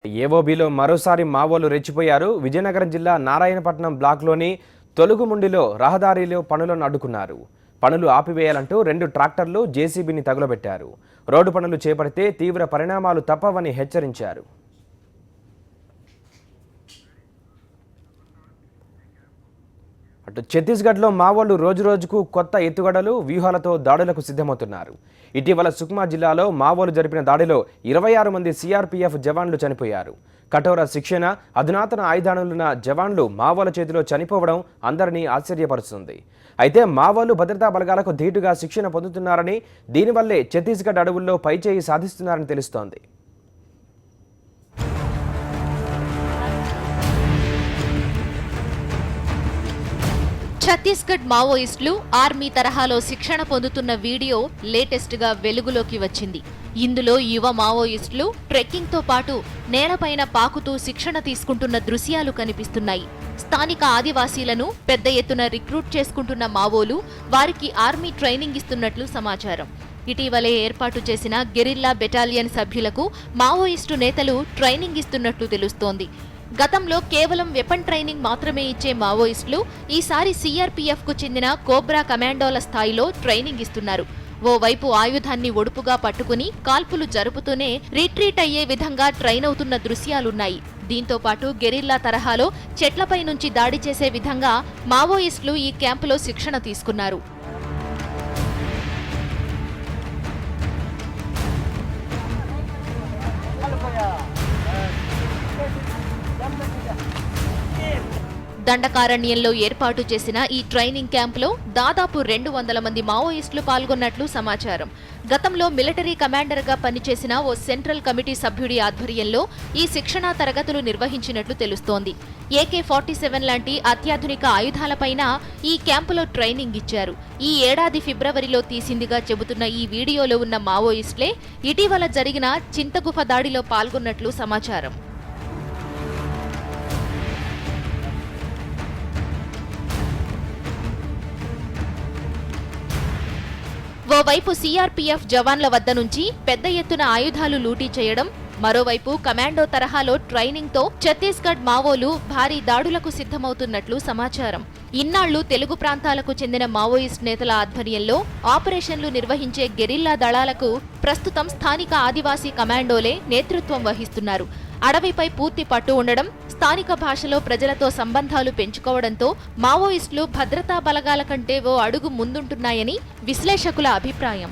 ఏవోబీలో మరోసారి మావోలు రెచ్చిపోయారు. విజయనగరం జిల్లా నారాయణపట్నం బ్లాక్లోని తొలుగుముండిలో రహదారిలో పనులను అడ్డుకున్నారు. పనులు ఆపివేయాలంటూ 2 ట్రాక్టర్లు జేసీబీని తగులబెట్టారు. రోడ్డు పనులు చేపడితే తీవ్ర పరిణామాలు తప్పవని హెచ్చరించారు. అటు ఛత్తీస్గఢ్లో మావోలు రోజురోజుకు కొత్త ఎత్తుగడలు వ్యూహాలతో దాడులకు సిద్ధమవుతున్నారు. ఇటీవల సుక్మా జిల్లాలో మావోలు జరిపిన దాడిలో 26 మంది సిఆర్పీఎఫ్ జవాన్లు చనిపోయారు. కఠోర శిక్షణ, అధునాతన ఆయుధాలున్న జవాన్లు మావోల చేతిలో చనిపోవడం అందరినీ ఆశ్చర్యపరుస్తుంది. అయితే మావోలు భద్రతా బలగాలకు ధీటుగా శిక్షణ పొందుతున్నారని, దీనివల్లే ఛత్తీస్గఢ్ అడవుల్లో పైచేయి సాధిస్తున్నారని తెలుస్తోంది. ఛత్తీస్గఢ్ మావోయిస్టులు ఆర్మీ తరహాలో శిక్షణ పొందుతున్న వీడియో లేటెస్ట్ గా వెలుగులోకి వచ్చింది. ఇందులో యువ మావోయిస్టులు ట్రెక్కింగ్ తో పాటు నేలపైన పాకుతూ శిక్షణ తీసుకుంటున్న దృశ్యాలు కనిపిస్తున్నాయి. స్థానిక ఆదివాసీలను పెద్ద ఎత్తున రిక్రూట్ చేసుకుంటున్న మావోలు వారికి ఆర్మీ ట్రైనింగ్ ఇస్తున్నట్లు సమాచారం. ఇటీవలే ఏర్పాటు చేసిన గెరిల్లా బెటాలియన్ సభ్యులకు మావోయిస్టు నేతలు ట్రైనింగ్ ఇస్తున్నట్లు తెలుస్తోంది. గతంలో కేవలం వెపన్ ట్రైనింగ్ మాత్రమే ఇచ్చే మావోయిస్టులు ఈసారి సిఆర్పీఎఫ్ కు చెందిన కోబ్రా కమాండోల స్థాయిలో ట్రైనింగ్ ఇస్తున్నారు. ఓవైపు ఆయుధాన్ని ఒడుపుగా పట్టుకుని కాల్పులు జరుపుతూనే రిట్రీట్ అయ్యే విధంగా ట్రైన్ అవుతున్న దృశ్యాలున్నాయి. దీంతో పాటు గెరిల్లా తరహాలో చెట్లపై నుంచి దాడి చేసే విధంగా మావోయిస్టులు ఈ క్యాంపులో శిక్షణ తీసుకున్నారు. దండకారణ్యంలో ఏర్పాటు చేసిన ఈ ట్రైనింగ్ క్యాంపులో దాదాపు 200 మంది మావోయిస్టులు పాల్గొన్నట్లు సమాచారం. గతంలో మిలిటరీ కమాండర్గా పనిచేసిన ఓ సెంట్రల్ కమిటీ సభ్యుడి ఆధ్వర్యంలో ఈ శిక్షణా తరగతులు నిర్వహించినట్లు తెలుస్తోంది. AK-47 లాంటి అత్యాధునిక ఆయుధాలపైన ఈ క్యాంపులో ట్రైనింగ్ ఇచ్చారు. ఈ ఏడాది ఫిబ్రవరిలో తీసిందిగా చెబుతున్న ఈ వీడియోలో ఉన్న మావోయిస్టులే ఇటీవల జరిగిన చింతగుఫ దాడిలో పాల్గొన్నట్లు సమాచారం. ఓవైపు సిఆర్పీఎఫ్ జవాన్ల వద్ద నుంచి పెద్ద ఎత్తున ఆయుధాలు లూటీ చేయడం, మరోవైపు కమాండో తరహాలో ట్రైనింగ్ తో ఛత్తీస్గఢ్ మావోలు భారీ దాడులకు సిద్ధమవుతున్నట్లు సమాచారం. ఇన్నాళ్లు తెలుగు ప్రాంతాలకు చెందిన మావోయిస్ట్ నేతల ఆధ్వర్యంలో ఆపరేషన్లు నిర్వహించే గెరిల్లా దళాలకు ప్రస్తుతం స్థానిక ఆదివాసీ కమాండోలే నేతృత్వం వహిస్తున్నారు. అడవిపై పూర్తి పట్టు ఉండడం, స్థానిక భాషలో ప్రజలతో సంబంధాలు పెంచుకోవడంతో మావోయిస్టులు భద్రతా బలగాల కంటే ఓ అడుగు ముందుంటున్నాయని విశ్లేషకుల అభిప్రాయం.